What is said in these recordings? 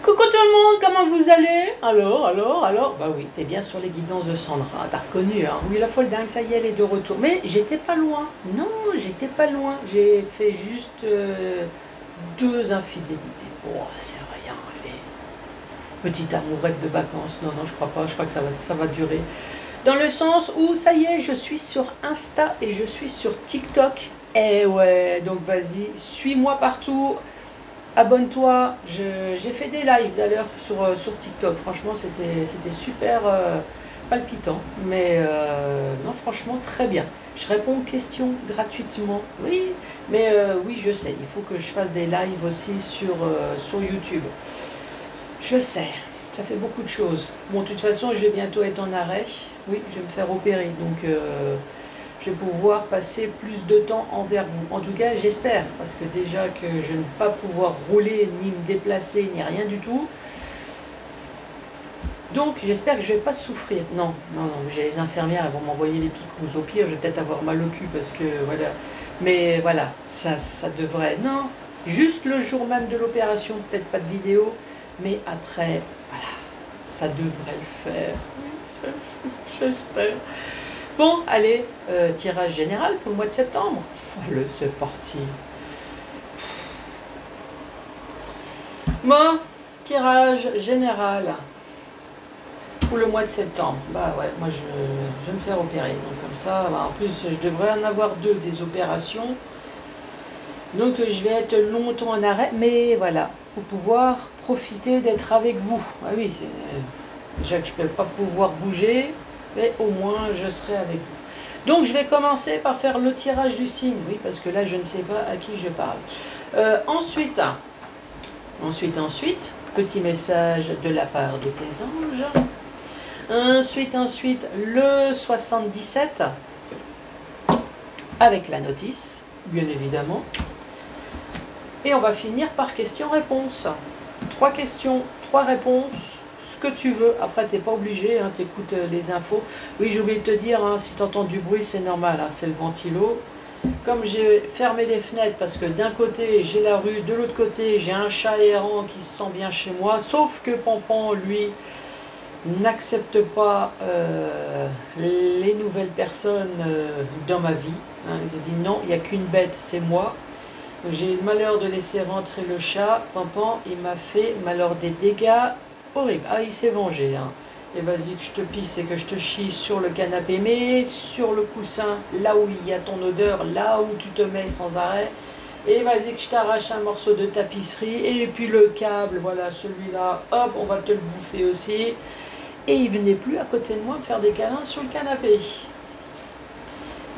Coucou tout le monde, comment vous allez? Alors, bah oui, t'es bien sur les guidances de Sandra, t'as reconnu, hein? Oui, la folle dingue, ça y est, elle est de retour. Mais j'étais pas loin, non, j'étais pas loin. J'ai fait juste 2 infidélités. Oh, c'est rien, allez. Petite amourette de vacances, non, non, je crois pas, je crois que ça va durer. Dans le sens où, ça y est, je suis sur Insta et je suis sur TikTok. Eh ouais, donc vas-y, suis-moi partout. Abonne-toi, j'ai fait des lives d'ailleurs sur TikTok, franchement c'était super palpitant, mais non franchement très bien. Je réponds aux questions gratuitement, oui, mais oui je sais, il faut que je fasse des lives aussi sur YouTube. Je sais, ça fait beaucoup de choses. Bon de toute façon je vais bientôt être en arrêt, oui je vais me faire opérer, donc je vais pouvoir passer plus de temps envers vous. En tout cas, j'espère, parce que déjà que je ne vais pas pouvoir rouler, ni me déplacer, ni rien du tout. Donc, j'espère que je ne vais pas souffrir. Non, non, non, j'ai les infirmières, elles vont m'envoyer les picousses. Au pire, je vais peut-être avoir mal au cul, parce que, voilà. Mais voilà, ça devrait... Non, juste le jour même de l'opération, peut-être pas de vidéo, mais après, voilà, ça devrait le faire. J'espère. Bon, allez, tirage général pour le mois de septembre. Allez, c'est parti. Bon, tirage général pour le mois de septembre. Bah ouais, moi je vais me faire opérer. Donc comme ça, bah, en plus je devrais en avoir 2 des opérations. Donc je vais être longtemps en arrêt, mais voilà, pour pouvoir profiter d'être avec vous. Ah oui, déjà que je ne peux pas pouvoir bouger, mais au moins je serai avec vous. Donc je vais commencer par faire le tirage du signe, oui, parce que là je ne sais pas à qui je parle. Ensuite, petit message de la part de tes anges. Ensuite, le 77, avec la notice, bien évidemment. Et on va finir par question-réponse. 3 questions, 3 réponses. Ce que tu veux, après t'es pas obligé, hein, t'écoutes les infos. Oui, j'ai oublié de te dire, hein, si tu entends du bruit c'est normal, hein, c'est le ventilo. Comme j'ai fermé les fenêtres parce que d'un côté j'ai la rue, de l'autre côté j'ai un chat errant qui se sent bien chez moi, sauf que Pampan lui n'accepte pas les nouvelles personnes dans ma vie. Hein. Il s'est dit non, il n'y a qu'une bête, c'est moi. J'ai eu le malheur de laisser rentrer le chat. Pampan, il m'a fait malheur des dégâts horribles. Ah, il s'est vengé. Hein. Et vas-y que je te pisse et que je te chie sur le canapé, mais sur le coussin, là où il y a ton odeur, là où tu te mets sans arrêt. Et vas-y que je t'arrache un morceau de tapisserie. Et puis le câble, voilà, celui-là, hop, on va te le bouffer aussi. Et il venait plus à côté de moi me faire des câlins sur le canapé.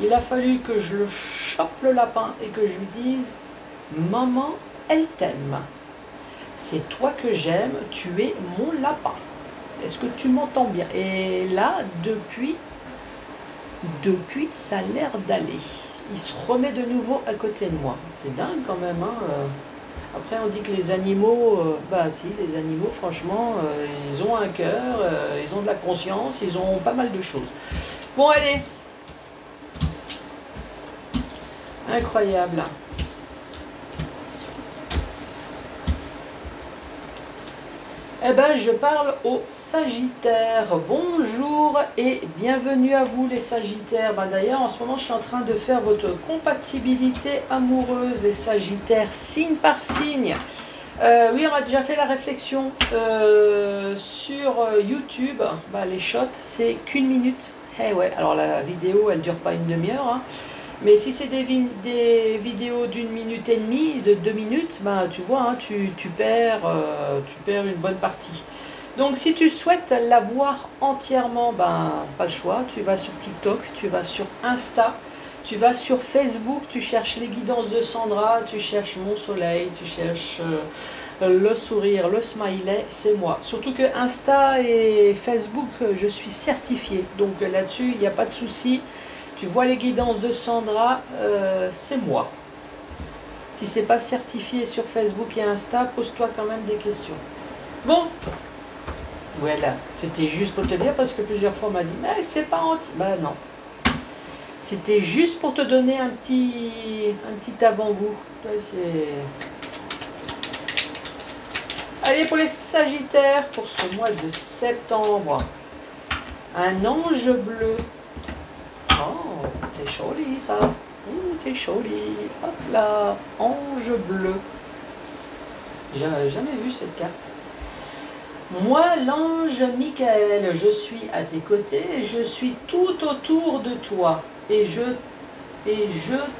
Il a fallu que je le chope le lapin et que je lui dise... Maman, elle t'aime. C'est toi que j'aime, tu es mon lapin. Est-ce que tu m'entends bien? Et là, depuis, ça a l'air d'aller. Il se remet de nouveau à côté de moi. C'est dingue quand même. Hein. Après, on dit que les animaux, bah si, les animaux, franchement, ils ont un cœur, ils ont de la conscience, ils ont pas mal de choses. Bon, allez. Incroyable. Eh ben, je parle aux Sagittaires. Bonjour et bienvenue à vous les Sagittaires. Ben, d'ailleurs, en ce moment, je suis en train de faire votre compatibilité amoureuse, les Sagittaires, signe par signe. Oui, on a déjà fait la réflexion sur YouTube. Ben, les shots, c'est qu'1 minute. Eh ouais, alors la vidéo, elle dure pas une demi-heure. Hein. Mais si c'est des vidéos d'1 minute et demie, de 2 minutes, ben, tu vois, hein, tu perds une bonne partie. Donc si tu souhaites la voir entièrement, ben, pas le choix, tu vas sur TikTok, tu vas sur Insta, tu vas sur Facebook, tu cherches les guidances de Sandra, tu cherches mon soleil, tu cherches le sourire, le smiley, c'est moi. Surtout que Insta et Facebook, je suis certifiée, donc là-dessus, il n'y a pas de souci. Tu vois les guidances de Sandra, c'est moi. Si c'est pas certifié sur Facebook et Insta, pose-toi quand même des questions. Bon, voilà, c'était juste pour te dire parce que plusieurs fois on m'a dit « mais c'est pas anti ». Ben non, c'était juste pour te donner un petit avant-goût. Allez, pour les Sagittaires, pour ce mois de septembre, un ange bleu. Oh, c'est joli ça. C'est joli. Hop là, ange bleu. J'avais jamais vu cette carte. Moi, l'ange Michael, je suis à tes côtés, je suis tout autour de toi et je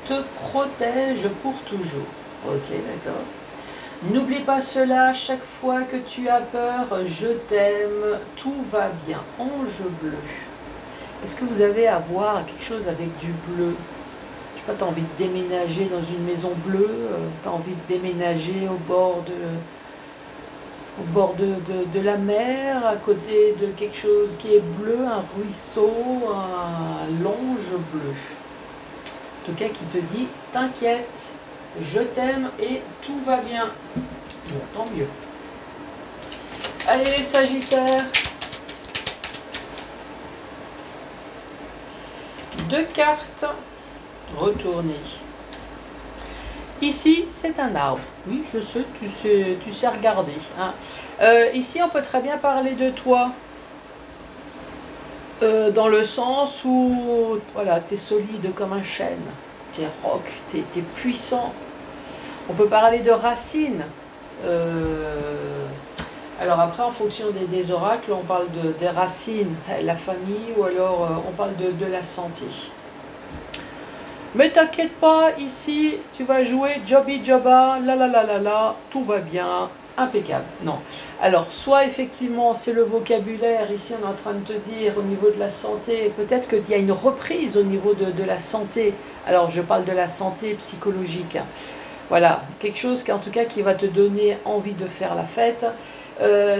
te protège pour toujours. Ok, d'accord. N'oublie pas cela, chaque fois que tu as peur, je t'aime, tout va bien. Ange bleu. Est-ce que vous avez à voir quelque chose avec du bleu? Je sais pas, tu as envie de déménager dans une maison bleue, tu as envie de déménager au bord de la mer, à côté de quelque chose qui est bleu, un ruisseau, un l'ange bleu. En tout cas, qui te dit, t'inquiète, je t'aime et tout va bien. Bon, tant mieux. Allez, les Sagittaires. 2 cartes. Retournez. Ici, c'est un arbre. Oui, je sais, tu sais regarder. Hein. Ici, on peut très bien parler de toi. Dans le sens où, voilà, tu es solide comme un chêne. Tu es roc, tu es puissant. On peut parler de racines. Alors après, en fonction des oracles, on parle des racines, la famille, ou alors on parle de la santé. Mais t'inquiète pas, ici, tu vas jouer Joby Joba, la, tout va bien, impeccable. Non. Alors, soit effectivement, c'est le vocabulaire, ici on est en train de te dire au niveau de la santé, peut-être qu'il y a une reprise au niveau de la santé. Alors, je parle de la santé psychologique. Hein. Voilà, quelque chose qui, en tout cas, qui va te donner envie de faire la fête.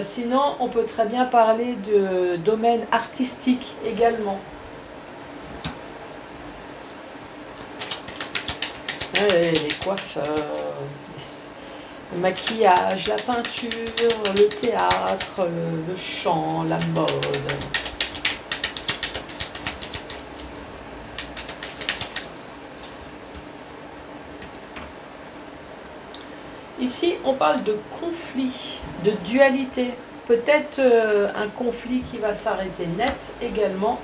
Sinon, on peut très bien parler de domaine artistique également. Les coiffeurs, le maquillage, la peinture, le théâtre, le chant, la mode. Ici, on parle de conflit, de dualité. Peut-être un conflit qui va s'arrêter net également.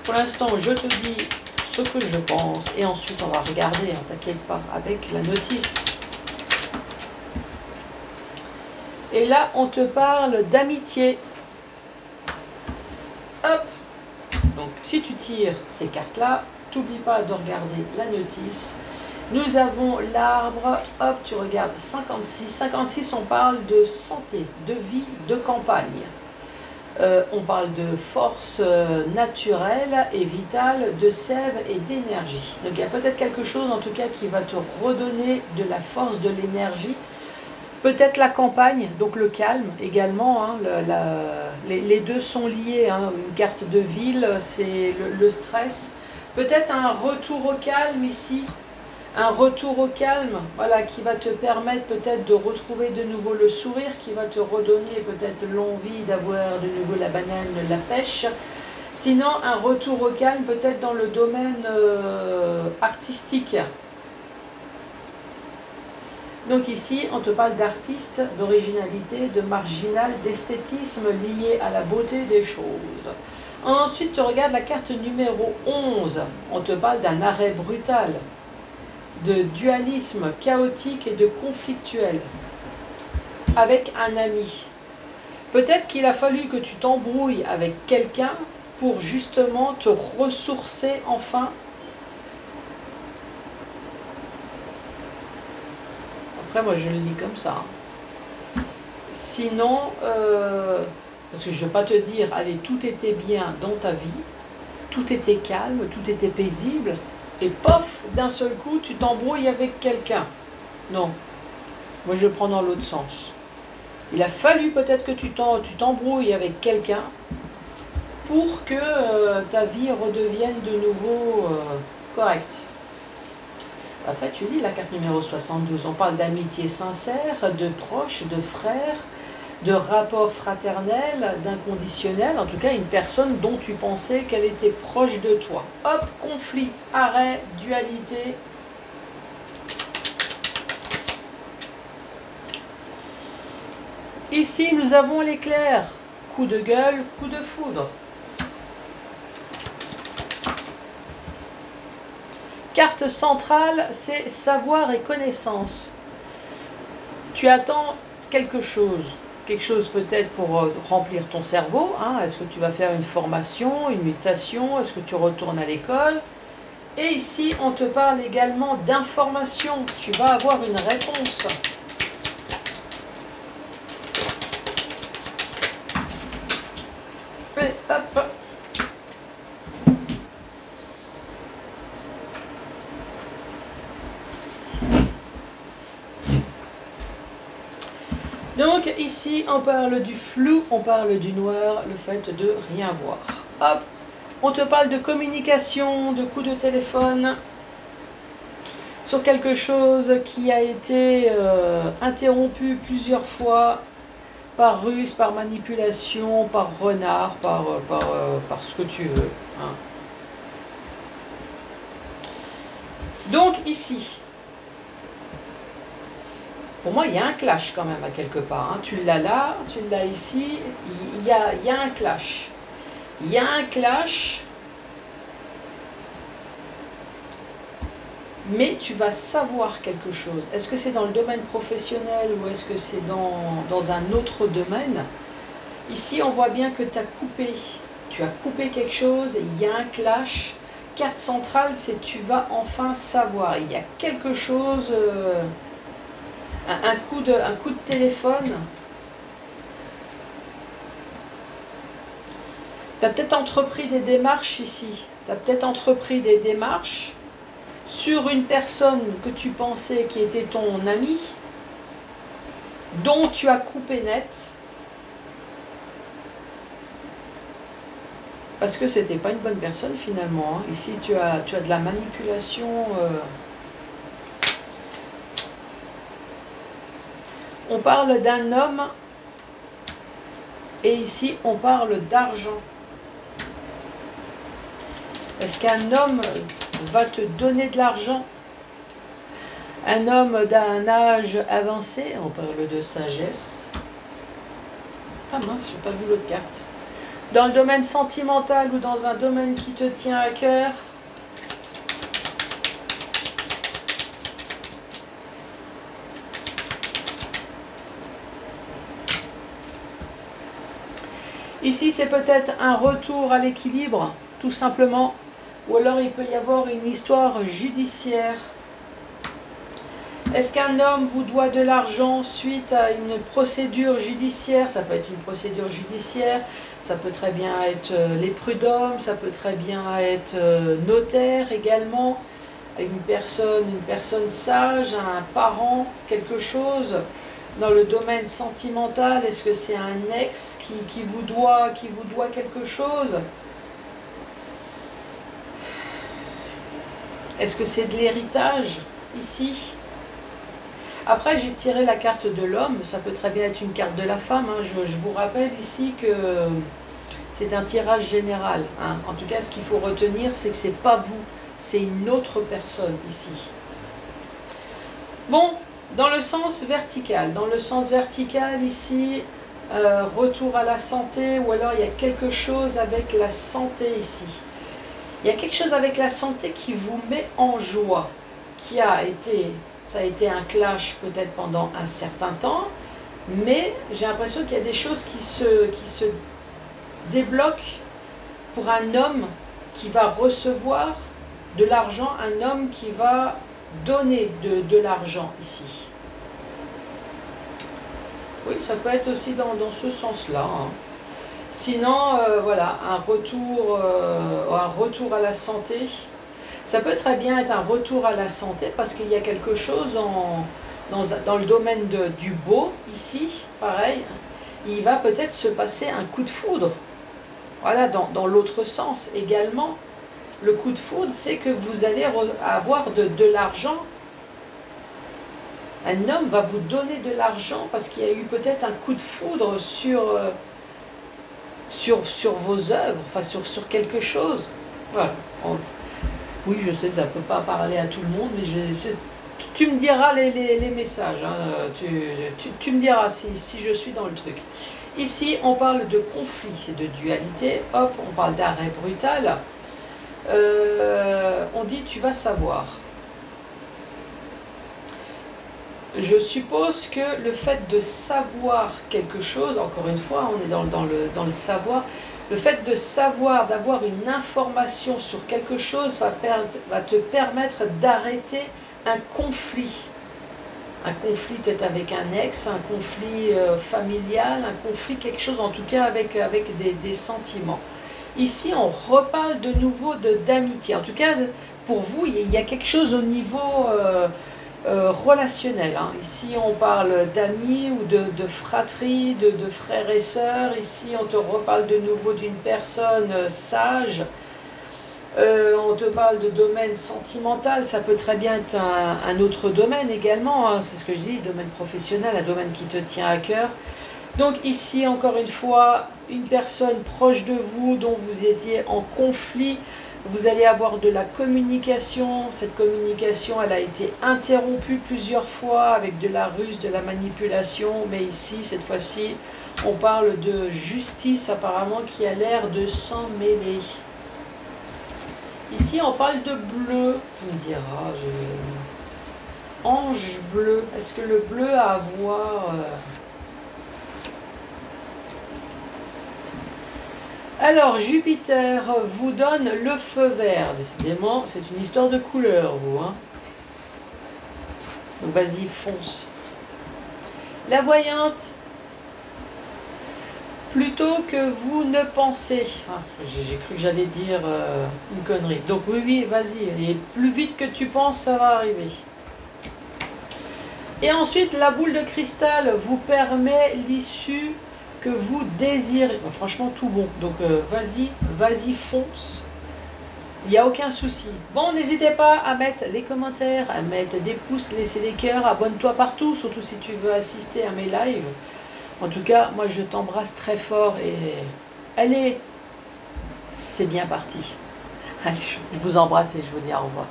Pour l'instant, je te dis ce que je pense et ensuite on va regarder, hein, t'inquiète pas, avec la notice. Et là, on te parle d'amitié. Hop. Donc, si tu tires ces cartes-là, t'oublie pas de regarder la notice. Nous avons l'arbre, hop, tu regardes 56. 56, on parle de santé, de vie, de campagne. On parle de force naturelle et vitale, de sève et d'énergie. Donc il y a peut-être quelque chose en tout cas qui va te redonner de la force, de l'énergie. Peut-être la campagne, donc le calme également. Hein, les deux sont liés. Hein, une carte de ville, c'est le stress. Peut-être un retour au calme ici. Un retour au calme, voilà, qui va te permettre peut-être de retrouver de nouveau le sourire, qui va te redonner peut-être l'envie d'avoir de nouveau la banane, la pêche. Sinon, un retour au calme peut-être dans le domaine artistique. Donc ici, on te parle d'artiste, d'originalité, de marginal, d'esthétisme lié à la beauté des choses. Ensuite, tu regardes la carte numéro 11. On te parle d'un arrêt brutal, de dualisme chaotique et de conflictuel avec un ami. Peut-être qu'il a fallu que tu t'embrouilles avec quelqu'un pour justement te ressourcer enfin. Après, moi, je le lis comme ça. Sinon, parce que je ne vais pas te dire, allez, tout était bien dans ta vie, tout était calme, tout était paisible, et pof, d'un seul coup, tu t'embrouilles avec quelqu'un. Non. Moi, je le prends dans l'autre sens. Il a fallu peut-être que tu t'embrouilles avec quelqu'un pour que ta vie redevienne de nouveau correcte. Après, tu lis la carte numéro 72. On parle d'amitié sincère, de proches, de frères, de rapport fraternel, d'inconditionnel, en tout cas une personne dont tu pensais qu'elle était proche de toi. Hop, conflit, arrêt, dualité. Ici, nous avons l'éclair. Coup de gueule, coup de foudre. Carte centrale, c'est savoir et connaissance. Tu attends quelque chose peut-être pour remplir ton cerveau. Hein. Est-ce que tu vas faire une formation, une méditation? Est-ce que tu retournes à l'école? Et ici, on te parle également d'information. Tu vas avoir une réponse. Et hop. Donc ici, on parle du flou, on parle du noir, le fait de rien voir. Hop, on te parle de communication, de coup de téléphone, sur quelque chose qui a été interrompu plusieurs fois par ruse, par manipulation, par renard, par ce que tu veux. Hein. Donc ici, pour moi, il y a un clash quand même à quelque part. Hein. Tu l'as là, tu l'as ici, il y a un clash. Il y a un clash, mais tu vas savoir quelque chose. Est-ce que c'est dans le domaine professionnel ou est-ce que c'est dans un autre domaine? Ici, on voit bien que tu as coupé. Tu as coupé quelque chose et il y a un clash. Carte centrale, c'est tu vas enfin savoir. Il y a quelque chose... un coup de téléphone. Tu as peut-être entrepris des démarches ici. Tu as peut-être entrepris des démarches sur une personne que tu pensais qui était ton ami, dont tu as coupé net. Parce que c'était pas une bonne personne finalement. Hein. Ici, tu as de la manipulation... On parle d'un homme et ici on parle d'argent. Est-ce qu'un homme va te donner de l'argent? Un homme d'un âge avancé, on parle de sagesse. Ah mince, j'ai pas vu l'autre carte. Dans le domaine sentimental ou dans un domaine qui te tient à cœur. Ici, c'est peut-être un retour à l'équilibre, tout simplement. Ou alors, il peut y avoir une histoire judiciaire. Est-ce qu'un homme vous doit de l'argent suite à une procédure judiciaire? Ça peut être une procédure judiciaire, ça peut très bien être les prud'hommes, ça peut très bien être notaire également. Une personne sage, un parent, quelque chose. Dans le domaine sentimental, est-ce que c'est un ex qui vous doit quelque chose? Est-ce que c'est de l'héritage ici? Après, j'ai tiré la carte de l'homme, ça peut très bien être une carte de la femme. Hein. Je vous rappelle ici que c'est un tirage général. Hein. En tout cas, ce qu'il faut retenir, c'est que c'est pas vous, c'est une autre personne ici. Bon. Dans le sens vertical ici, retour à la santé, ou alors il y a quelque chose avec la santé ici. Il y a quelque chose avec la santé qui vous met en joie, ça a été un clash peut-être pendant un certain temps, mais j'ai l'impression qu'il y a des choses qui se débloquent pour un homme qui va recevoir de l'argent, un homme qui va donner de l'argent ici. Oui, ça peut être aussi dans ce sens-là. Hein. Sinon, voilà, un retour à la santé. Ça peut très bien être un retour à la santé parce qu'il y a quelque chose dans le domaine du beau, ici, pareil. Il va peut-être se passer un coup de foudre. Voilà, dans l'autre sens également. Le coup de foudre, c'est que vous allez avoir de l'argent. Un homme va vous donner de l'argent parce qu'il y a eu peut-être un coup de foudre sur vos œuvres, enfin sur quelque chose. Voilà. Oui, je sais, ça ne peut pas parler à tout le monde, mais Tu me diras les messages, hein, tu me diras si je suis dans le truc. Ici, on parle de conflit, de dualité, hop, on parle d'arrêt brutal. On dit tu vas savoir. Je suppose que le fait de savoir quelque chose, encore une fois, on est dans le savoir, le fait de savoir, d'avoir une information sur quelque chose va te permettre d'arrêter un conflit. Un conflit peut-être avec un ex, un conflit familial, un conflit, quelque chose en tout cas avec des sentiments. Ici, on reparle de nouveau d'amitié. En tout cas, pour vous, il y a quelque chose au niveau relationnel. Hein. Ici, on parle d'amis ou de fratrie, de frères et sœurs. Ici, on te reparle de nouveau d'une personne sage. On te parle de domaine sentimental, ça peut très bien être un autre domaine également, hein, c'est ce que je dis, domaine professionnel, un domaine qui te tient à cœur. Donc ici, encore une fois, une personne proche de vous dont vous étiez en conflit, vous allez avoir de la communication. Cette communication, elle a été interrompue plusieurs fois avec de la ruse, de la manipulation, mais ici, cette fois-ci, on parle de justice apparemment qui a l'air de s'en mêler. Ici, on parle de bleu. Tu me diras, ange bleu. Est-ce que le bleu a à voir Alors, Jupiter vous donne le feu vert. Décidément, c'est une histoire de couleur, vous. Hein. Donc, vas-y, fonce. La voyante. Plutôt que vous ne pensez. Ah, j'ai cru que j'allais dire une connerie. Donc oui, vas-y. Et plus vite que tu penses, ça va arriver. Et ensuite, la boule de cristal vous permet l'issue que vous désirez. Bon, franchement, tout bon. Donc vas-y, fonce. Il n'y a aucun souci. Bon, n'hésitez pas à mettre les commentaires, à mettre des pouces, laisser des cœurs. Abonne-toi partout, surtout si tu veux assister à mes lives. En tout cas, moi je t'embrasse très fort et allez, c'est bien parti. Allez, je vous embrasse et je vous dis au revoir.